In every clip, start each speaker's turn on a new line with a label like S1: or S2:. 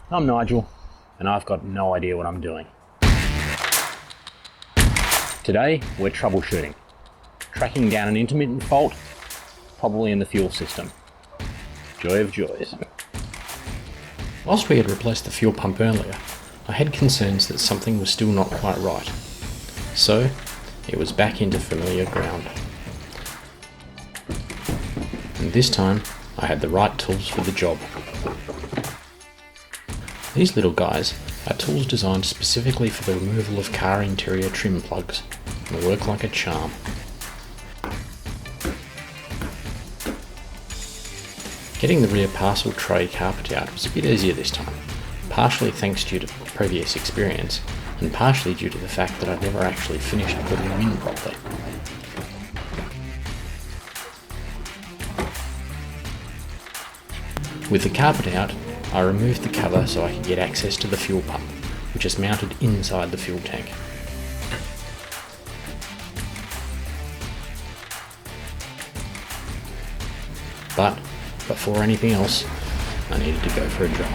S1: I'm Nigel, and I've got no idea what I'm doing. Today, we're troubleshooting, tracking down an intermittent fault, probably in the fuel system. Joy of joys.
S2: Whilst we had replaced the fuel pump earlier, I had concerns that something was still not quite right. So, it was back into familiar ground. And this time, I had the right tools for the job. These little guys are tools designed specifically for the removal of car interior trim plugs and work like a charm. Getting the rear parcel tray carpet out was a bit easier this time, partially thanks due to previous experience and partially due to the fact that I'd never actually finished putting them in properly. With the carpet out, I removed the cover so I could get access to the fuel pump, which is mounted inside the fuel tank. But before anything else, I needed to go for a drive.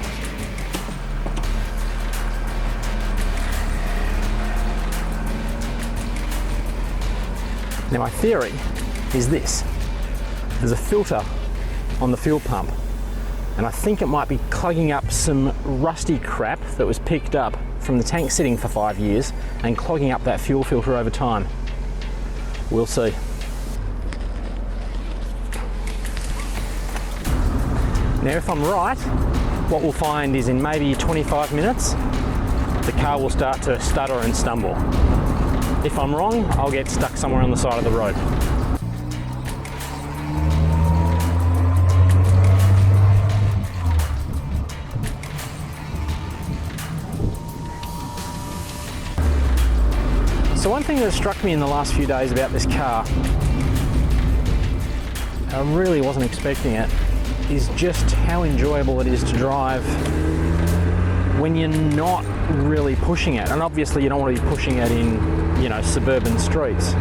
S1: Now my theory is this. There's a filter on the fuel pump, and I think it might be clogging up some rusty crap that was picked up from the tank sitting for 5 years and clogging up that fuel filter over time. We'll see. Now if I'm right, what we'll find is in maybe 25 minutes, the car will start to stutter and stumble. If I'm wrong, I'll get stuck somewhere on the side of the road. So one thing that struck me in the last few days about this car, I really wasn't expecting it, is just how enjoyable it is to drive when you're not really pushing it. And obviously you don't want to be pushing it in, suburban streets.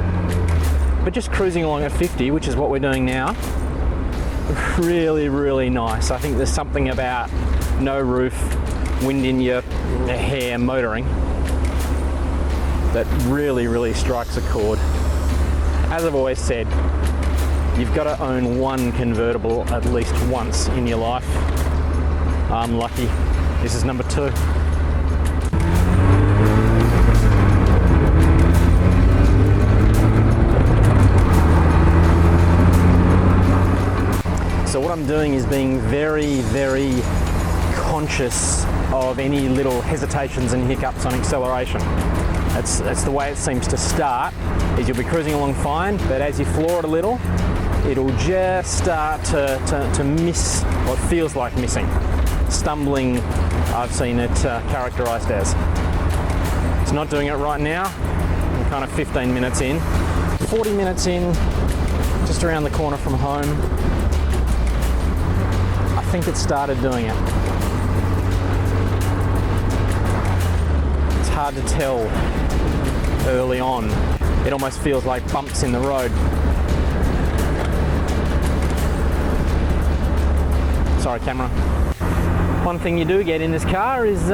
S1: But just cruising along at 50, which is what we're doing now, really, really nice. I think there's something about no roof, wind in your hair motoring that really, really strikes a chord. As I've always said, you've got to own one convertible at least once in your life. I'm lucky. This is number 2. So what I'm doing is being very, very conscious of any little hesitations and hiccups on acceleration. That's the way it seems to start, is you'll be cruising along fine, but as you floor it a little, it'll just start to miss what feels like missing. Stumbling, I've seen it characterised as. It's not doing it right now. I'm kind of 15 minutes in. 40 minutes in, just around the corner from home, I think it started doing it. It's hard to tell early on. It almost feels like bumps in the road. Sorry, camera. One thing you do get in this car is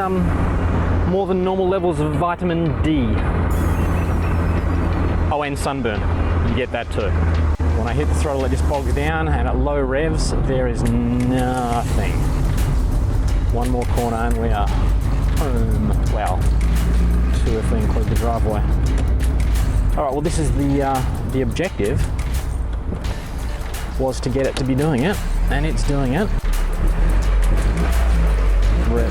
S1: more than normal levels of vitamin D. Oh, and sunburn. You get that too. When I hit the throttle, it just bogs down, and at low revs, there is nothing. One more corner and we are home. Well, 2 if we include the driveway. All right, well, this is the objective, was to get it to be doing it, and it's doing it. Rev.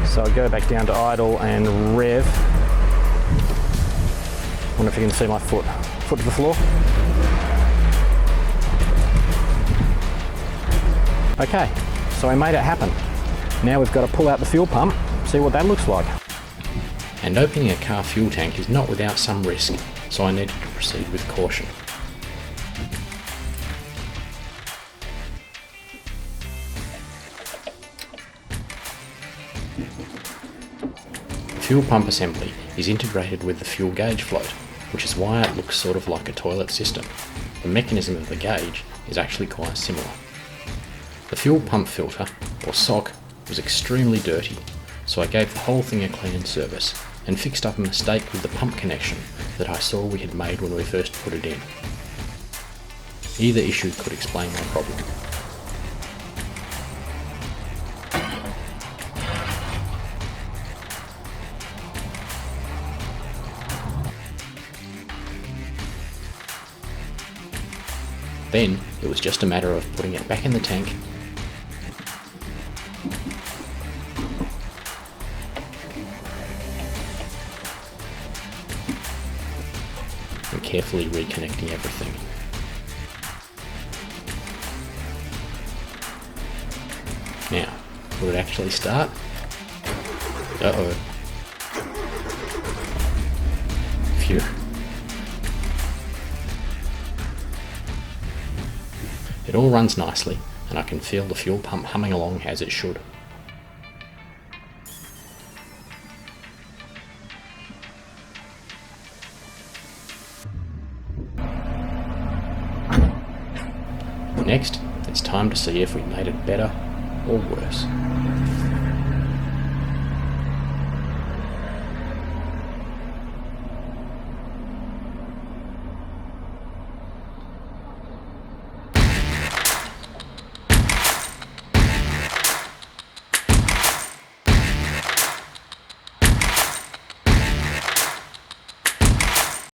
S1: So I go back down to idle and rev. Wonder if you can see my foot to the floor. Okay, so I made it happen. Now we've got to pull out the fuel pump, see what that looks like.
S2: And opening a car fuel tank is not without some risk, so I needed to proceed with caution. The fuel pump assembly is integrated with the fuel gauge float, which is why it looks sort of like a toilet system. The mechanism of the gauge is actually quite similar. The fuel pump filter, or SOC, was extremely dirty, so I gave the whole thing a clean service and fixed up a mistake with the pump connection that I saw we had made when we first put it in. Either issue could explain my problem. Then it was just a matter of putting it back in the tank and carefully reconnecting everything. Now, will it actually start? Uh-oh. Phew. It all runs nicely, and I can feel the fuel pump humming along as it should. Next, it's time to see if we made it better or worse.